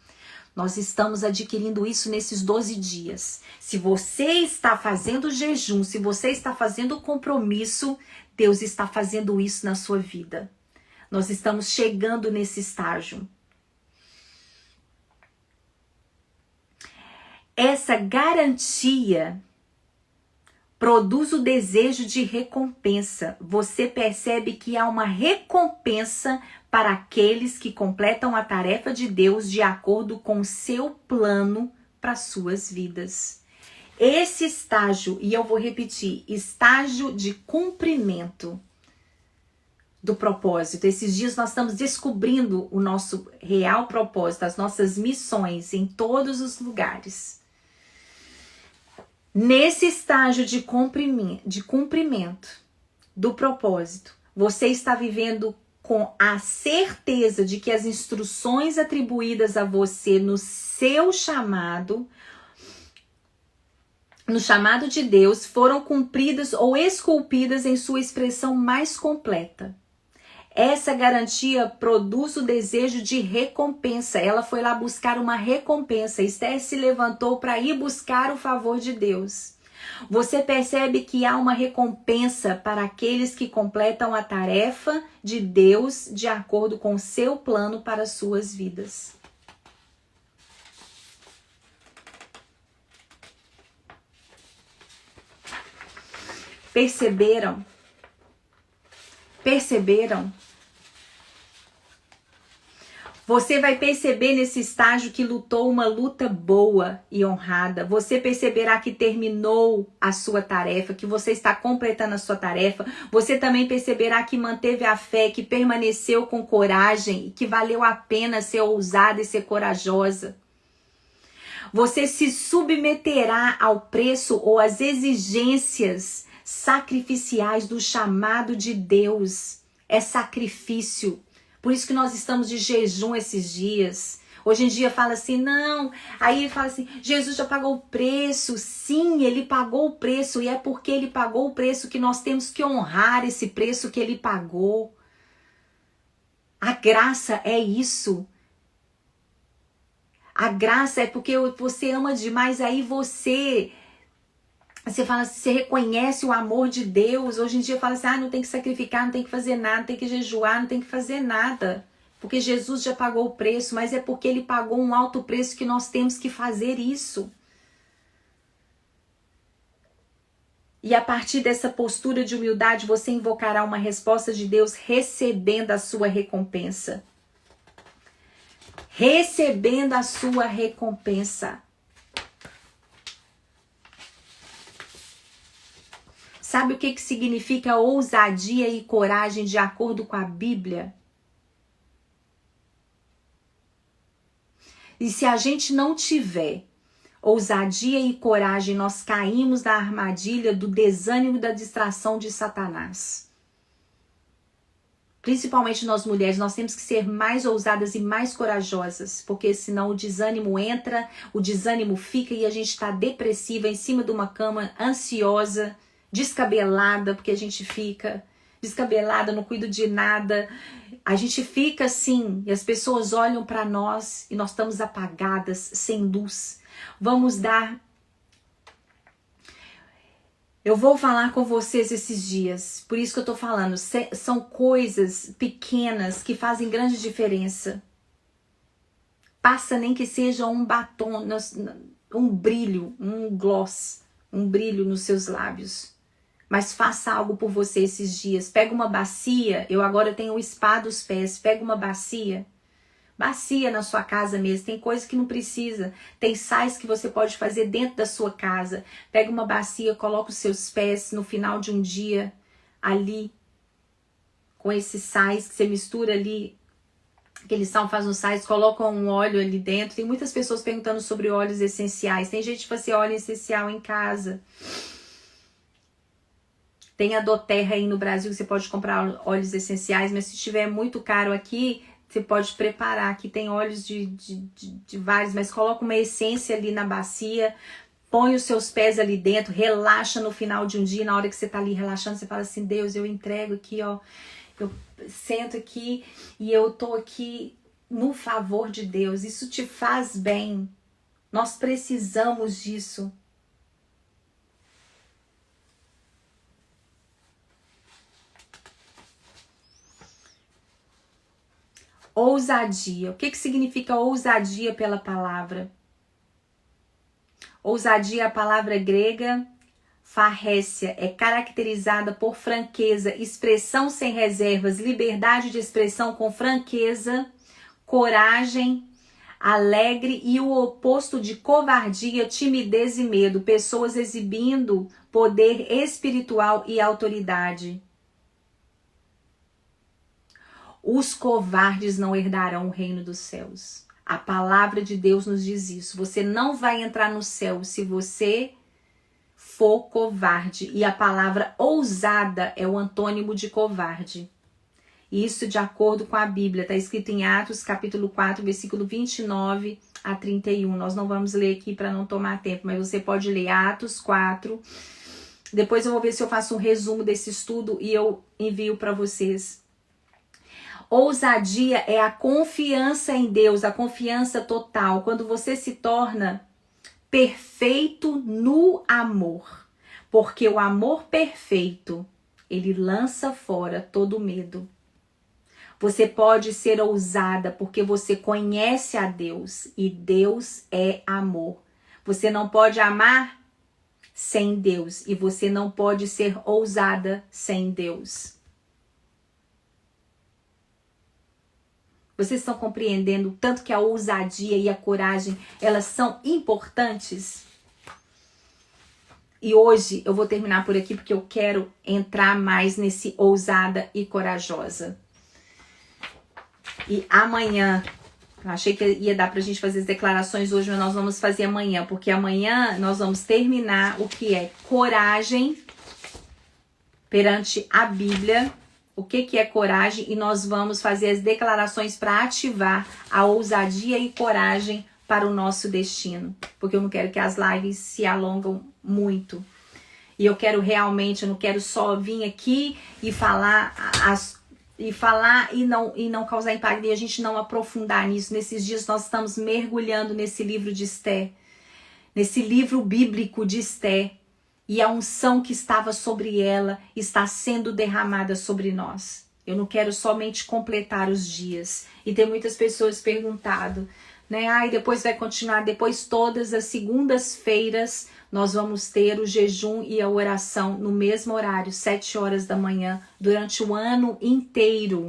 Nós estamos adquirindo isso nesses 12 dias. Se você está fazendo jejum, se você está fazendo compromisso, Deus está fazendo isso na sua vida. Nós estamos chegando nesse estágio. Essa garantia produz o desejo de recompensa. Você percebe que há uma recompensa para aqueles que completam a tarefa de Deus de acordo com o seu plano para suas vidas. Esse estágio, e eu vou repetir, estágio de cumprimento do propósito. Esses dias nós estamos descobrindo o nosso real propósito, as nossas missões em todos os lugares. Nesse estágio de cumprimento do propósito, você está vivendo com a certeza de que as instruções atribuídas a você no seu chamado, no chamado de Deus, foram cumpridas ou esculpidas em sua expressão mais completa. Essa garantia produz o desejo de recompensa. Ela foi lá buscar uma recompensa. Esther se levantou para ir buscar o favor de Deus. Você percebe que há uma recompensa para aqueles que completam a tarefa de Deus de acordo com o seu plano para as suas vidas. Perceberam? Você vai perceber nesse estágio que lutou uma luta boa e honrada. Você perceberá que terminou a sua tarefa, que você está completando a sua tarefa. Você também perceberá que manteve a fé, que permaneceu com coragem e que valeu a pena ser ousada e ser corajosa. Você se submeterá ao preço ou às exigências sacrificiais do chamado de Deus. É sacrifício. Por isso que nós estamos de jejum esses dias. Hoje em dia fala assim, não. Aí ele fala assim, Jesus já pagou o preço. Sim, ele pagou o preço. E é porque ele pagou o preço que nós temos que honrar esse preço que ele pagou. A graça é isso. A graça é porque você ama demais. Aí você fala assim, você reconhece o amor de Deus. Hoje em dia fala assim, não tem que sacrificar, não tem que fazer nada, não tem que jejuar, não tem que fazer nada. Porque Jesus já pagou o preço, mas é porque ele pagou um alto preço que nós temos que fazer isso. E a partir dessa postura de humildade, você invocará uma resposta de Deus recebendo a sua recompensa. Recebendo a sua recompensa. Sabe o que significa ousadia e coragem de acordo com a Bíblia? E se a gente não tiver ousadia e coragem, nós caímos na armadilha do desânimo e da distração de Satanás. Principalmente nós mulheres, nós temos que ser mais ousadas e mais corajosas, porque senão o desânimo entra, o desânimo fica e a gente está depressiva, em cima de uma cama, ansiosa, descabelada, porque a gente fica descabelada, não cuido de nada. A gente fica assim, e as pessoas olham para nós e nós estamos apagadas, sem luz. Eu vou falar com vocês esses dias, por isso que eu tô falando, são coisas pequenas que fazem grande diferença. Passa nem que seja um batom, um brilho, um gloss, um brilho nos seus lábios. Mas faça algo por você esses dias. Pega uma bacia, eu agora tenho o spa dos pés, pega uma bacia na sua casa mesmo, tem coisa que não precisa, tem sais que você pode fazer dentro da sua casa. Pega uma bacia, coloca os seus pés no final de um dia ali, com esses sais que você mistura ali, aquele sal faz uns sais, coloca um óleo ali dentro. Tem muitas pessoas perguntando sobre óleos essenciais, tem gente que faz óleo essencial em casa. Tem a doTERRA aí no Brasil, que você pode comprar óleos essenciais, mas se estiver muito caro aqui, você pode preparar. Aqui tem óleos de vários, mas coloca uma essência ali na bacia, põe os seus pés ali dentro, relaxa no final de um dia. Na hora que você tá ali relaxando, você fala assim: Deus, eu entrego aqui, ó. Eu sento aqui e eu tô aqui no favor de Deus. Isso te faz bem. Nós precisamos disso. Ousadia. O que significa ousadia pela palavra? Ousadia, a palavra grega pharesia, é caracterizada por franqueza, expressão sem reservas, liberdade de expressão com franqueza, coragem, alegre, e o oposto de covardia, timidez e medo. Pessoas exibindo poder espiritual e autoridade. Os covardes não herdarão o reino dos céus. A palavra de Deus nos diz isso. Você não vai entrar no céu se você for covarde. E a palavra ousada é o antônimo de covarde. Isso de acordo com a Bíblia. Está escrito em Atos capítulo 4, versículo 29 a 31. Nós não vamos ler aqui para não tomar tempo, mas você pode ler Atos 4. Depois eu vou ver se eu faço um resumo desse estudo e eu envio para vocês. Ousadia é a confiança em Deus, a confiança total. Quando você se torna perfeito no amor. Porque o amor perfeito, ele lança fora todo medo. Você pode ser ousada porque você conhece a Deus e Deus é amor. Você não pode amar sem Deus e você não pode ser ousada sem Deus. Vocês estão compreendendo o tanto que a ousadia e a coragem, elas são importantes? E hoje eu vou terminar por aqui porque eu quero entrar mais nesse ousada e corajosa. E amanhã, eu achei que ia dar pra gente fazer as declarações hoje, mas nós vamos fazer amanhã, porque amanhã nós vamos terminar o que é coragem perante a Bíblia. O que é coragem? E nós vamos fazer as declarações para ativar a ousadia e coragem para o nosso destino. Porque eu não quero que as lives se alongam muito. E eu quero realmente, eu não quero só vir aqui e falar e não causar impacto e a gente não aprofundar nisso. Nesses dias nós estamos mergulhando nesse livro de Esther, nesse livro bíblico de Esther. E a unção que estava sobre ela está sendo derramada sobre nós. Eu não quero somente completar os dias. E tem muitas pessoas perguntado, né? E depois vai continuar. Depois todas as segundas-feiras nós vamos ter o jejum e a oração no mesmo horário, 7 horas da manhã, durante o ano inteiro.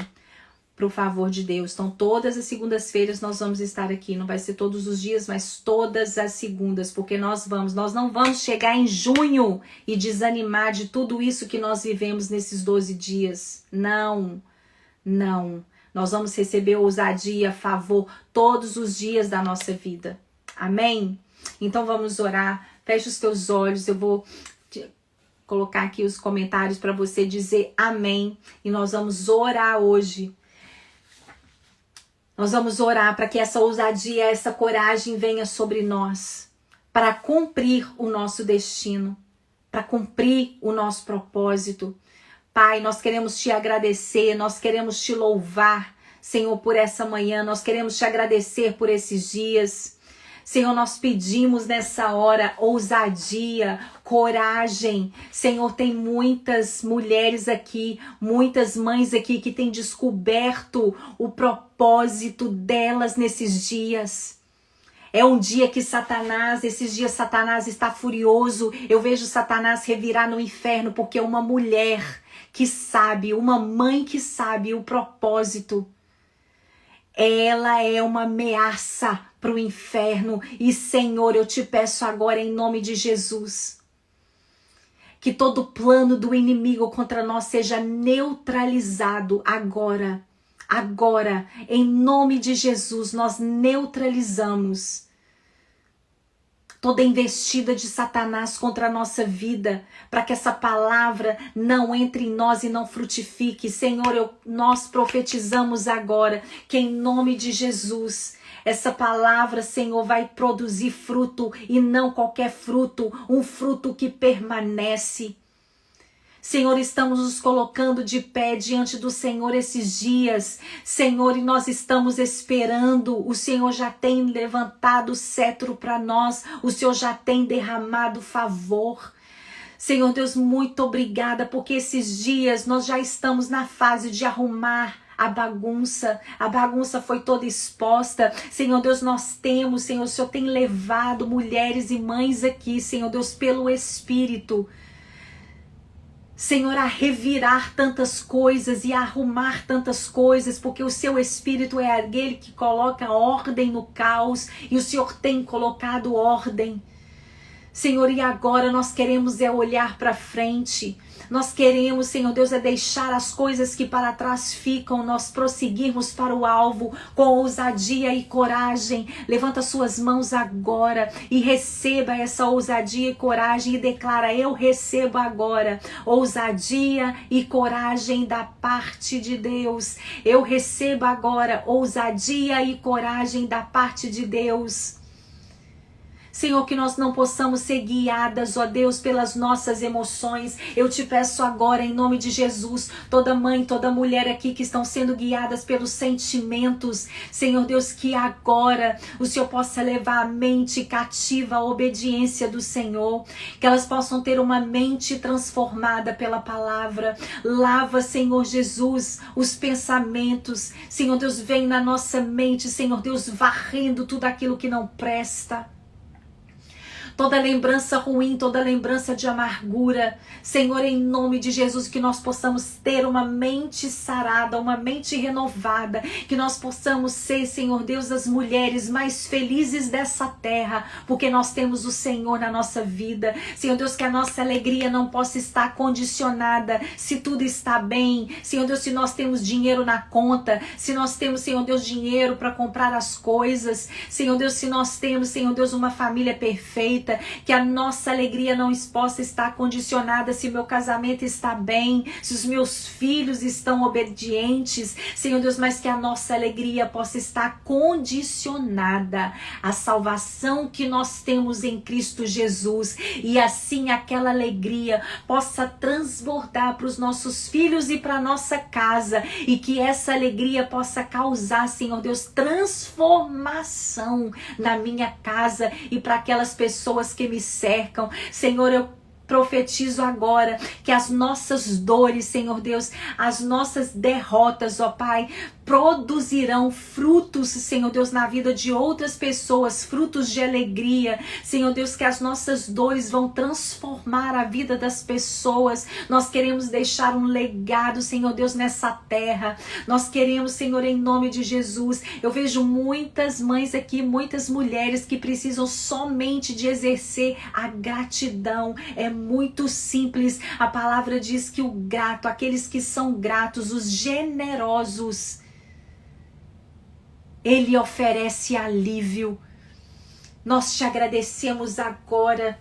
para o favor de Deus. Então, todas as segundas-feiras nós vamos estar aqui. Não vai ser todos os dias, mas todas as segundas, porque nós não vamos chegar em junho e desanimar de tudo isso que nós vivemos nesses 12 dias. Não. Nós vamos receber ousadia, favor, todos os dias da nossa vida. Amém? Então, vamos orar. Feche os teus olhos, eu vou colocar aqui os comentários para você dizer amém. E nós vamos orar hoje. Nós vamos orar para que essa ousadia, essa coragem venha sobre nós, para cumprir o nosso destino, para cumprir o nosso propósito. Pai, nós queremos te agradecer, nós queremos te louvar, Senhor, por essa manhã, nós queremos te agradecer por esses dias. Senhor, nós pedimos nessa hora ousadia, coragem. Senhor, tem muitas mulheres aqui, muitas mães aqui que têm descoberto o propósito delas nesses dias. É um dia que esses dias Satanás está furioso. Eu vejo Satanás revirar no inferno porque uma mulher que sabe, uma mãe que sabe o propósito, ela é uma ameaça para o inferno. E Senhor, eu te peço agora em nome de Jesus, que todo plano do inimigo contra nós seja neutralizado agora. Agora, em nome de Jesus, nós neutralizamos toda investida de Satanás contra a nossa vida, para que essa palavra não entre em nós e não frutifique. Senhor, nós profetizamos agora que em nome de Jesus, essa palavra, Senhor, vai produzir fruto e não qualquer fruto, um fruto que permanece. Senhor, estamos nos colocando de pé diante do Senhor esses dias, Senhor, e nós estamos esperando. O Senhor já tem levantado o cetro para nós, o Senhor já tem derramado favor. Senhor Deus, muito obrigada, porque esses dias nós já estamos na fase de arrumar a bagunça foi toda exposta. Senhor Deus, nós temos, Senhor, o Senhor tem levado mulheres e mães aqui, Senhor Deus, pelo Espírito, Senhor, a revirar tantas coisas e a arrumar tantas coisas, porque o seu Espírito é aquele que coloca ordem no caos e o Senhor tem colocado ordem. Senhor, e agora nós queremos olhar para frente. Nós queremos, Senhor Deus, deixar as coisas que para trás ficam, nós prosseguirmos para o alvo com ousadia e coragem. Levanta suas mãos agora e receba essa ousadia e coragem e declara: eu recebo agora ousadia e coragem da parte de Deus. Eu recebo agora ousadia e coragem da parte de Deus. Senhor, que nós não possamos ser guiadas, ó Deus, pelas nossas emoções. Eu te peço agora, em nome de Jesus, toda mãe, toda mulher aqui que estão sendo guiadas pelos sentimentos, Senhor Deus, que agora o Senhor possa levar a mente cativa à obediência do Senhor, que elas possam ter uma mente transformada pela palavra. Lava, Senhor Jesus, os pensamentos. Senhor Deus, vem na nossa mente, Senhor Deus, varrendo tudo aquilo que não presta. Toda lembrança ruim, toda lembrança de amargura, Senhor, em nome de Jesus, que nós possamos ter uma mente sarada, uma mente renovada, que nós possamos ser, Senhor Deus, as mulheres mais felizes dessa terra, porque nós temos o Senhor na nossa vida. Senhor Deus, que a nossa alegria não possa estar condicionada se tudo está bem. Senhor Deus, se nós temos dinheiro na conta, se nós temos, Senhor Deus, dinheiro para comprar as coisas, Senhor Deus, se nós temos, Senhor Deus, uma família perfeita, que a nossa alegria não possa estar condicionada se meu casamento está bem, se os meus filhos estão obedientes, Senhor Deus, mas que a nossa alegria possa estar condicionada à salvação que nós temos em Cristo Jesus, e assim aquela alegria possa transbordar para os nossos filhos e para a nossa casa, e que essa alegria possa causar, Senhor Deus, transformação na minha casa e para aquelas pessoas que me cercam. Senhor, eu profetizo agora que as nossas dores, Senhor Deus, as nossas derrotas, ó Pai, produzirão frutos, Senhor Deus, na vida de outras pessoas, frutos de alegria, Senhor Deus, que as nossas dores vão transformar a vida das pessoas. Nós queremos deixar um legado, Senhor Deus, nessa terra. Nós queremos, Senhor, em nome de Jesus. Eu vejo muitas mães aqui, muitas mulheres que precisam somente de exercer a gratidão. É muito simples. A palavra diz que o grato, aqueles que são gratos, os generosos, Ele oferece alívio. Nós te agradecemos agora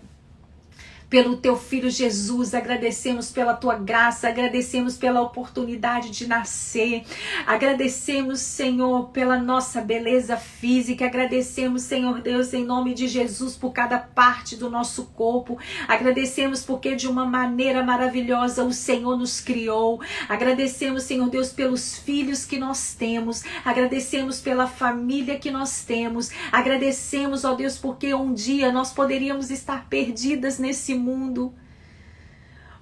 pelo teu filho Jesus, agradecemos pela tua graça, agradecemos pela oportunidade de nascer, agradecemos, Senhor, pela nossa beleza física, agradecemos, Senhor Deus, em nome de Jesus, por cada parte do nosso corpo, agradecemos porque de uma maneira maravilhosa o Senhor nos criou, agradecemos, Senhor Deus, pelos filhos que nós temos, agradecemos pela família que nós temos, agradecemos, ó Deus, porque um dia nós poderíamos estar perdidas nesse mundo,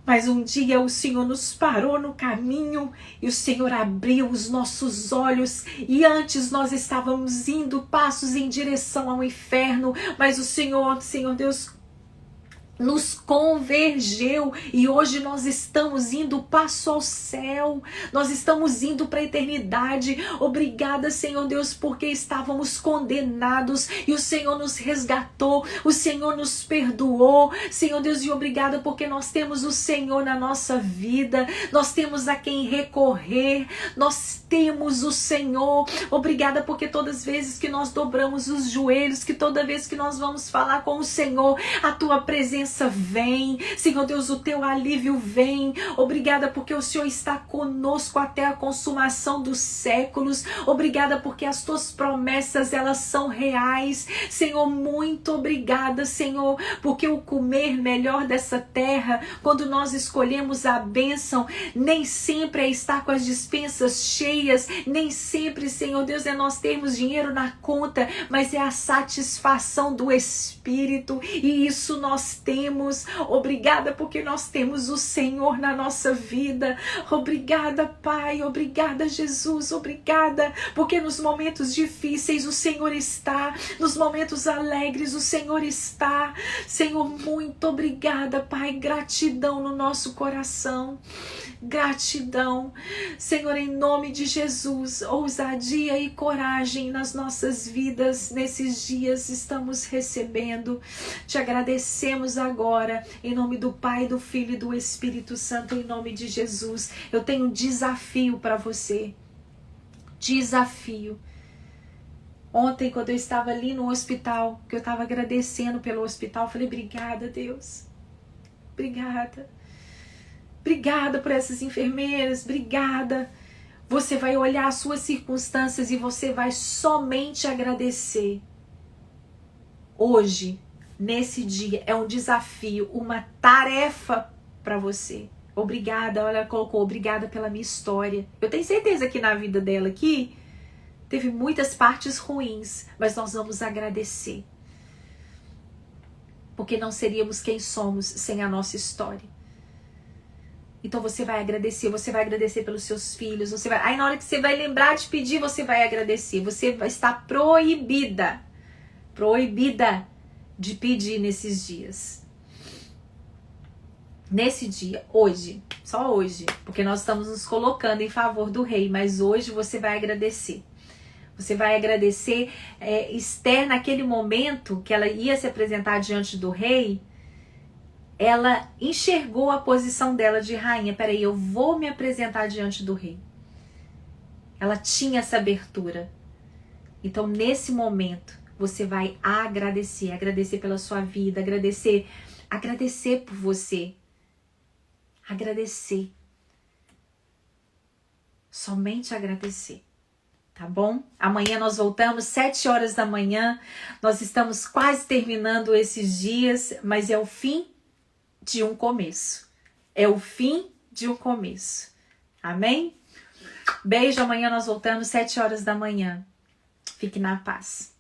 mas um dia o Senhor nos parou no caminho e o Senhor abriu os nossos olhos, e antes nós estávamos indo passos em direção ao inferno, mas o Senhor Deus, nos convergeu e hoje nós estamos indo passo ao céu, nós estamos indo para a eternidade. Obrigada, Senhor Deus, porque estávamos condenados e o Senhor nos resgatou, o Senhor nos perdoou, Senhor Deus, e obrigada porque nós temos o Senhor na nossa vida, nós temos a quem recorrer, nós temos o Senhor. Obrigada porque todas as vezes que nós dobramos os joelhos, que toda vez que nós vamos falar com o Senhor, a tua presença vem, Senhor Deus, o teu alívio vem. Obrigada porque o Senhor está conosco até a consumação dos séculos. Obrigada porque as tuas promessas, elas são reais. Senhor, muito obrigada, Senhor, porque o comer melhor dessa terra, quando nós escolhemos a bênção, nem sempre é estar com as despensas cheias, nem sempre, Senhor Deus, é nós termos dinheiro na conta, mas é a satisfação do Espírito, e isso nós temos. Obrigada porque nós temos o Senhor na nossa vida. Obrigada, Pai, obrigada, Jesus, obrigada porque nos momentos difíceis o Senhor está, nos momentos alegres o Senhor está. Senhor, muito obrigada, Pai, gratidão no nosso coração, gratidão, Senhor, em nome de Jesus, ousadia e coragem nas nossas vidas nesses dias estamos recebendo. Te agradecemos agora, em nome do Pai, do Filho e do Espírito Santo, em nome de Jesus. Eu tenho um desafio para você. Desafio. Ontem, quando eu estava ali no hospital, que eu estava agradecendo pelo hospital, eu falei, obrigada, Deus. Obrigada. Obrigada por essas enfermeiras, obrigada. Você vai olhar as suas circunstâncias e você vai somente agradecer. Hoje, nesse dia, é um desafio, uma tarefa para você. Obrigada, olha, ela colocou, obrigada pela minha história. Eu tenho certeza que na vida dela aqui, teve muitas partes ruins, mas nós vamos agradecer. Porque não seríamos quem somos sem a nossa história. Então você vai agradecer pelos seus filhos, você vai, aí na hora que você vai lembrar de pedir, você vai agradecer. Você vai estar proibida de pedir nesses dias. Nesse dia, hoje, só hoje, porque nós estamos nos colocando em favor do rei, mas hoje você vai agradecer. Você vai agradecer. Esther, naquele momento que ela ia se apresentar diante do rei, ela enxergou a posição dela de rainha. Peraí, eu vou me apresentar diante do rei. Ela tinha essa abertura. Então, nesse momento, você vai agradecer. Agradecer pela sua vida, agradecer por você. Agradecer. Somente agradecer. Tá bom? Amanhã nós voltamos, 7 horas da manhã. Nós estamos quase terminando esses dias, mas é o fim de um começo. É o fim de um começo. Amém? Beijo, amanhã nós voltamos, 7 horas da manhã. Fique na paz.